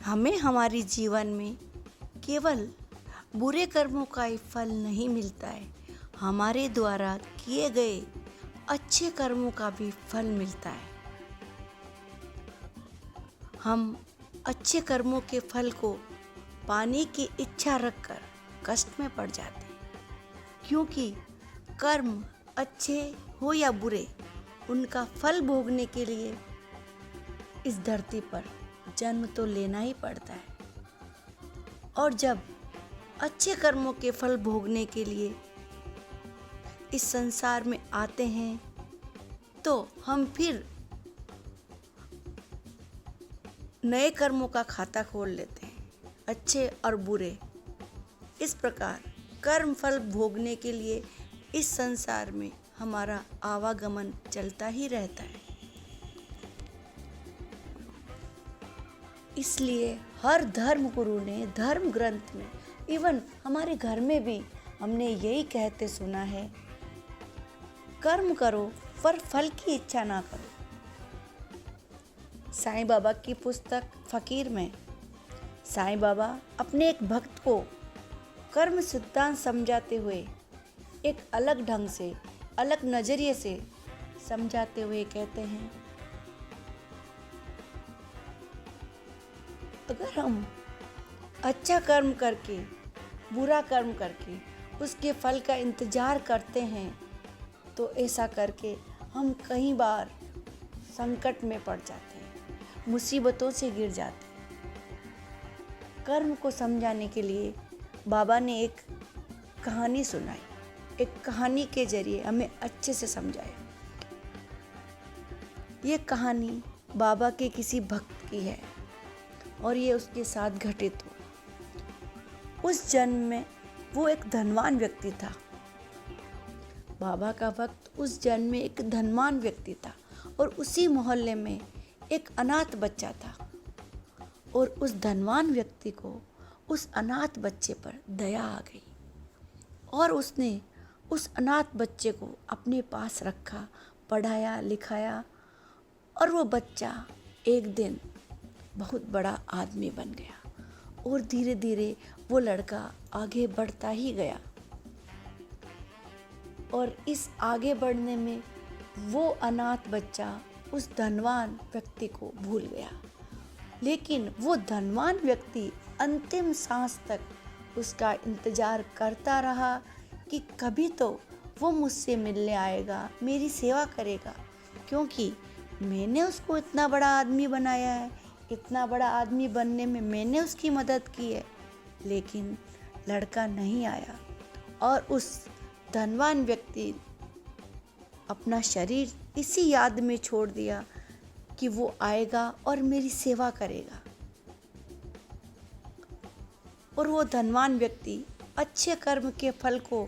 हमें हमारे जीवन में केवल बुरे कर्मों का ही फल नहीं मिलता है, हमारे द्वारा किए गए अच्छे कर्मों का भी फल मिलता है। हम अच्छे कर्मों के फल को पाने की इच्छा रखकर कष्ट में पड़ जाते हैं, क्योंकि कर्म अच्छे हो या बुरे, उनका फल भोगने के लिए इस धरती पर जन्म तो लेना ही पड़ता है। और जब अच्छे कर्मों के फल भोगने के लिए इस संसार में आते हैं तो हम फिर नए कर्मों का खाता खोल लेते हैं, अच्छे और बुरे। इस प्रकार कर्म फल भोगने के लिए इस संसार में हमारा आवागमन चलता ही रहता है। इसलिए हर धर्म गुरु ने धर्म ग्रंथ में, इवन हमारे घर में भी हमने यही कहते सुना है, कर्म करो पर फल की इच्छा ना करो। साईं बाबा की पुस्तक फकीर में साईं बाबा अपने एक भक्त को कर्म सिद्धांत समझाते हुए एक अलग ढंग से, अलग नजरिए से समझाते हुए कहते हैं, अगर हम अच्छा कर्म करके, बुरा कर्म करके उसके फल का इंतजार करते हैं तो ऐसा करके हम कई बार संकट में पड़ जाते हैं, मुसीबतों से गिर जाते हैं। कर्म को समझाने के लिए बाबा ने एक कहानी सुनाई, एक कहानी के जरिए हमें अच्छे से समझाया। ये कहानी बाबा के किसी भक्त की है और ये उसके साथ घटित हुआ। उस जन्म में वो एक धनवान व्यक्ति था। बाबा का भक्त उस जन्म में एक धनवान व्यक्ति था और उसी मोहल्ले में एक अनाथ बच्चा था। और उस धनवान व्यक्ति को उस अनाथ बच्चे पर दया आ गई और उसने उस अनाथ बच्चे को अपने पास रखा, पढ़ाया लिखाया और वो बच्चा एक दिन बहुत बड़ा आदमी बन गया। और धीरे धीरे वो लड़का आगे बढ़ता ही गया और इस आगे बढ़ने में वो अनाथ बच्चा उस धनवान व्यक्ति को भूल गया। लेकिन वो धनवान व्यक्ति अंतिम सांस तक उसका इंतजार करता रहा कि कभी तो वो मुझसे मिलने आएगा, मेरी सेवा करेगा, क्योंकि मैंने उसको इतना बड़ा आदमी बनाया है, इतना बड़ा आदमी बनने में मैंने उसकी मदद की है। लेकिन लड़का नहीं आया और उस धनवान व्यक्ति अपना शरीर इसी याद में छोड़ दिया कि वो आएगा और मेरी सेवा करेगा। और वो धनवान व्यक्ति अच्छे कर्म के फल को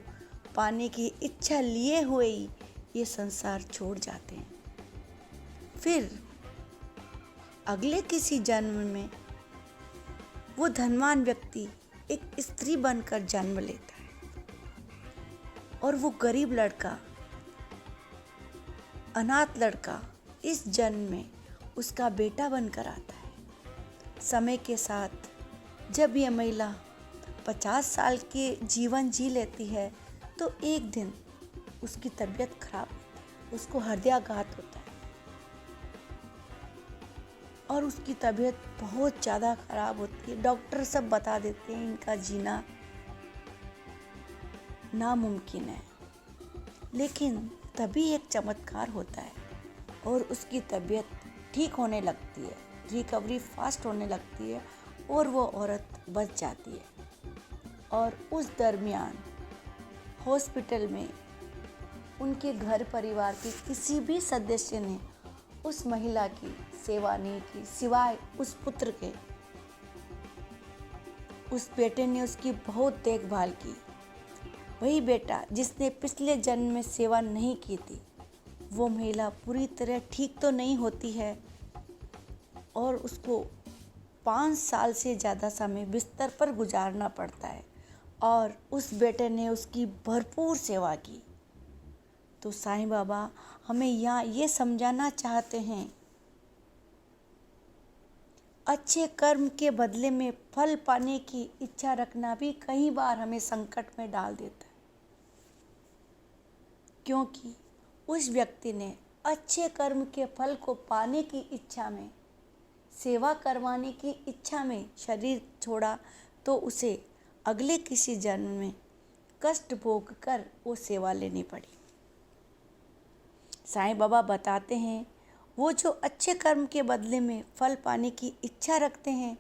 पाने की इच्छा लिए हुए ही ये संसार छोड़ जाते हैं। फिर अगले किसी जन्म में वो धनवान व्यक्ति एक स्त्री बनकर जन्म लेता है और वो गरीब लड़का, अनाथ लड़का इस जन्म में उसका बेटा बनकर आता है। समय के साथ जब यह महिला 50 साल के जीवन जी लेती है तो एक दिन उसकी तबीयत खराब होती है, उसको हृदयाघात होता है और उसकी तबीयत बहुत ज़्यादा खराब होती है। डॉक्टर सब बता देते हैं इनका जीना नामुमकिन है। लेकिन तभी एक चमत्कार होता है और उसकी तबीयत ठीक होने लगती है, रिकवरी फास्ट होने लगती है और वो औरत बच जाती है। और उस दरमियान हॉस्पिटल में उनके घर परिवार के किसी भी सदस्य ने उस महिला की सेवा नहीं की, सिवाय उस पुत्र के। उस बेटे ने उसकी बहुत देखभाल की। वही बेटा जिसने पिछले जन्म में सेवा नहीं की थी, वो महिला पूरी तरह ठीक तो नहीं होती है और उसको 5 साल से ज़्यादा समय बिस्तर पर गुजारना पड़ता है और उस बेटे ने उसकी भरपूर सेवा की। तो साईं बाबा हमें यहाँ ये समझाना चाहते हैं, अच्छे कर्म के बदले में फल पाने की इच्छा रखना भी कई बार हमें संकट में डाल देता है, क्योंकि उस व्यक्ति ने अच्छे कर्म के फल को पाने की इच्छा में, सेवा करवाने की इच्छा में शरीर छोड़ा, तो उसे अगले किसी जन्म में कष्ट भोग कर वो सेवा लेनी पड़ी। साईं बाबा बताते हैं, वो जो अच्छे कर्म के बदले में फल पाने की इच्छा रखते हैं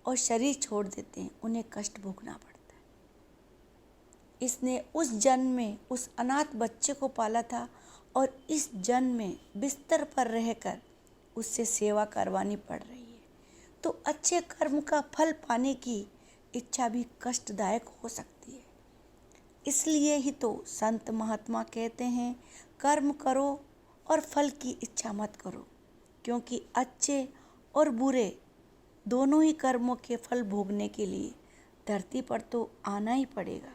और शरीर छोड़ देते हैं, उन्हें कष्ट भोगना पड़ता है। इसने उस जन्म में उस अनाथ बच्चे को पाला था और इस जन्म में बिस्तर पर रहकर उससे सेवा करवानी पड़ रही है। तो अच्छे कर्म का फल पाने की इच्छा भी कष्टदायक हो सकती है। इसलिए ही तो संत महात्मा कहते हैं, कर्म करो और फल की इच्छा मत करो, क्योंकि अच्छे और बुरे दोनों ही कर्मों के फल भोगने के लिए धरती पर तो आना ही पड़ेगा।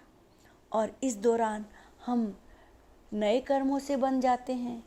और इस दौरान हम नए कर्मों से बन जाते हैं